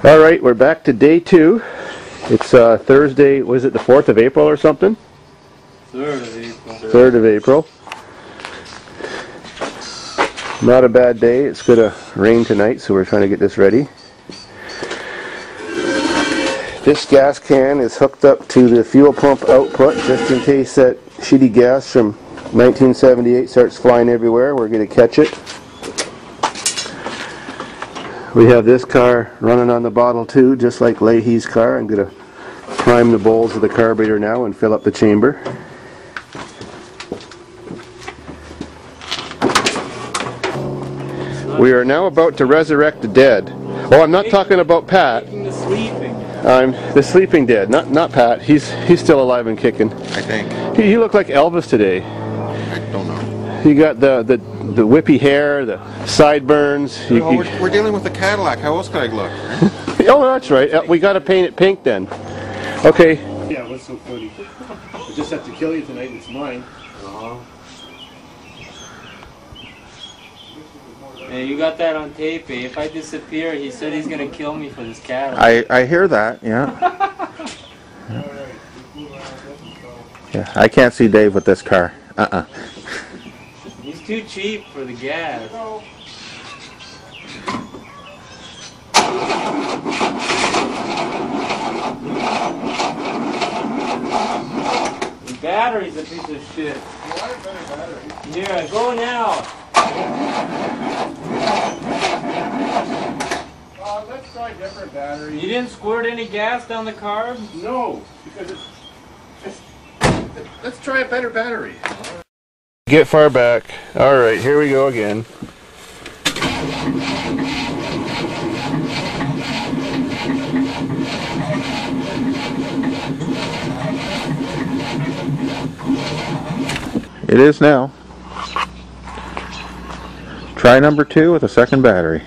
All right, we're back to day 2. It's Thursday, was it the 4th of April or something? 3rd of April. 3rd of April. Not a bad day. It's going to rain tonight, so we're trying to get this ready. This gas can is hooked up to the fuel pump output just in case that shitty gas from 1978 starts flying everywhere. We're going to catch it. We have this car running on the bottle too, just like Leahy's car. I'm going to prime the bowls of the carburetor now and fill up the chamber. We are now about to resurrect the dead. Oh, I'm not talking about Pat. I'm the sleeping dead, not Pat. He's still alive and kicking. I think. He looked like Elvis today. I don't know. He got the whippy hair, the sideburns. We're dealing with a Cadillac. How else could I look? Oh, that's right. We got to paint it pink then. Okay. Yeah, what's so funny? I just have to kill you tonight. It's mine. Hey, you got that on tape, eh? If I disappear, he said he's gonna kill me for this Cadillac. I hear that. Yeah. Yeah. I can't see Dave with this car. He's too cheap for the gas. The battery's a piece of shit. Here, go now. Let's try different batteries. You didn't squirt any gas down the car? No, because let's try a better battery. Get far back. All right, here we go again. It is now. Try number 2 with a second battery.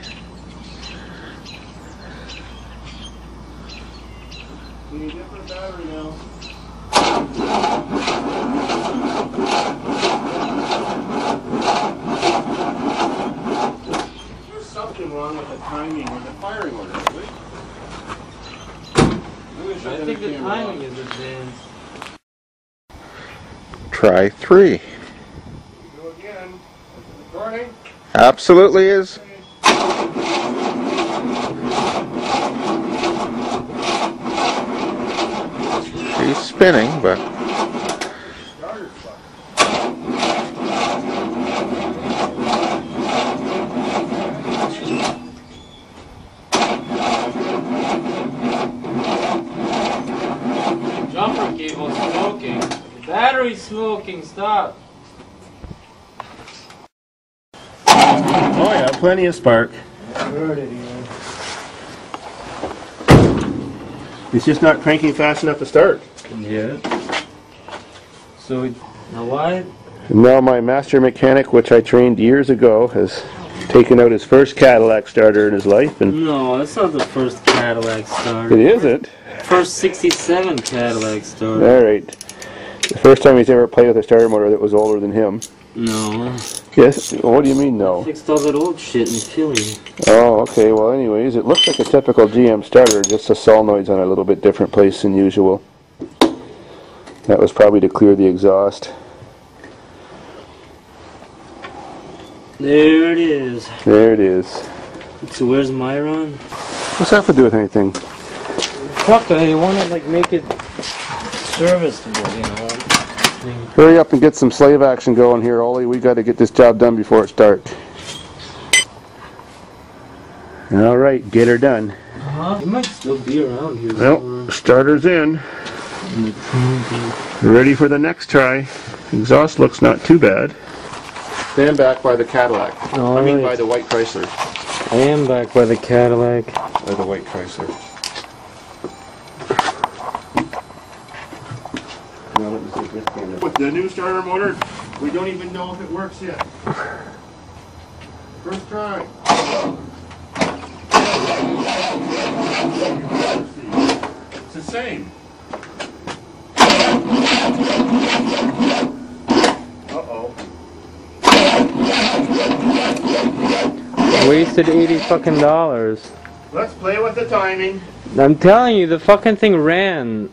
We need a different battery now. There's something wrong with the timing or the firing order, right? I think the timing is advanced. Try 3. Go again. Recording? Absolutely is. He's spinning, but Jumper cable smoking. The battery's smoking. Stop. Oh yeah, plenty of spark. It's just not cranking fast enough to start. Yeah. So, now why? Now my master mechanic, which I trained years ago, has taken out his first Cadillac starter in his life, and No, that's not the first Cadillac starter. it isn't. First 67 Cadillac starter. All right. The first time he's ever played with a starter motor that was older than him. No. Yes. What do you mean, no? Fixed all that old shit in Philly. Oh, okay. Well, anyways, it looks like a typical GM starter, just the solenoid's on a little bit different place than usual. That was probably to clear the exhaust. There it is. There it is. So where's Myron? What's that have to do with anything? Fuck, I want to like make it serviceable, you know. Hurry up and get some slave action going here, Ollie. We got to get this job done before it starts. All right, get her done. It might still be around here. Well, starter's in. Ready for the next try. Exhaust looks not too bad. Stand back by the Cadillac. All I mean right. by the white Chrysler. I am back by the Cadillac. By the white Chrysler. Now let me see this camera. With the new starter motor, we don't even know if it works yet. First try. It's the same. Uh-oh. Wasted $80 fucking. Let's play with the timing. I'm telling you, the fucking thing ran.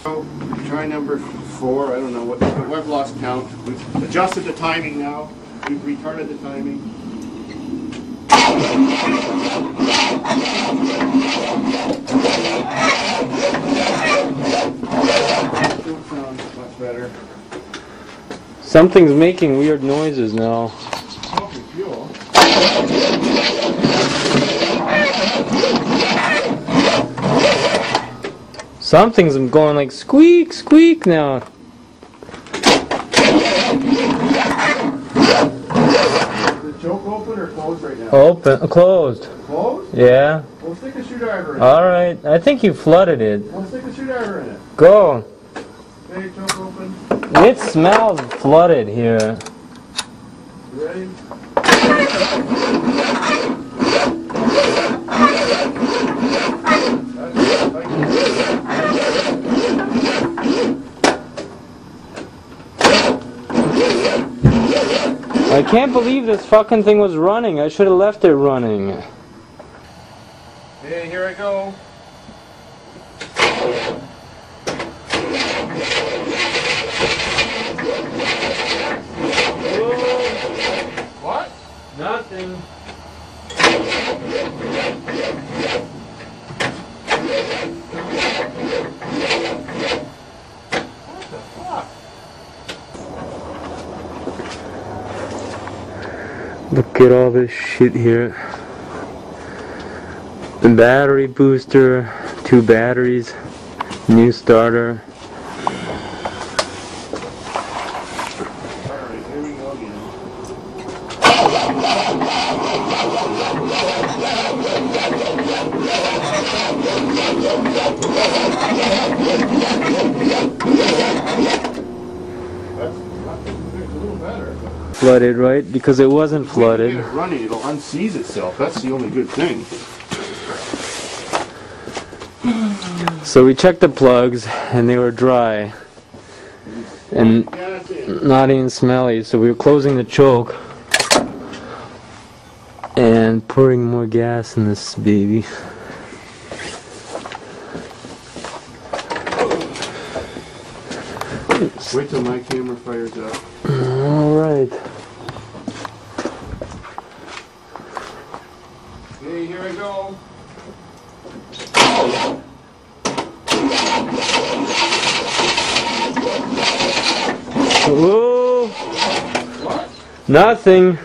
So, try number 4. I don't know what. We've lost count. We've adjusted the timing now. We've retarded the timing. Still sounds much better. Something's making weird noises now. Smoking fuel. Something's going like squeak, squeak now. Is the choke open or closed right now? Open, closed. Closed? Yeah. We'll stick a screwdriver in it. Alright, I think you flooded it. We'll stick a screwdriver in it. Go. Okay, choke open. It smells flooded here. You ready? I can't believe this fucking thing was running. I should have left it running. Okay, here I go. What? Nothing. What the fuck? Look at all this shit here. The battery booster, 2 batteries, new starter. Alright, here we go again. That's a little better. Flooded, right? Because it wasn't When flooded. you get it running, it'll unseize itself. That's the only good thing. So we checked the plugs and they were dry and Yeah, that's it. not even smelly. So we were closing the choke and pouring more gas in this baby. Wait till my camera fires up. Alright. Okay, here I go. Whoa! What? Nothing.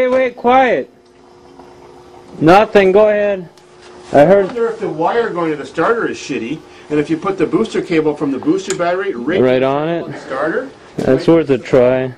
Wait, quiet. Nothing, go ahead. I I heard wonder if the wire going to the starter is shitty, and if you put the booster cable from the booster battery right on it. the starter. That's worth a try.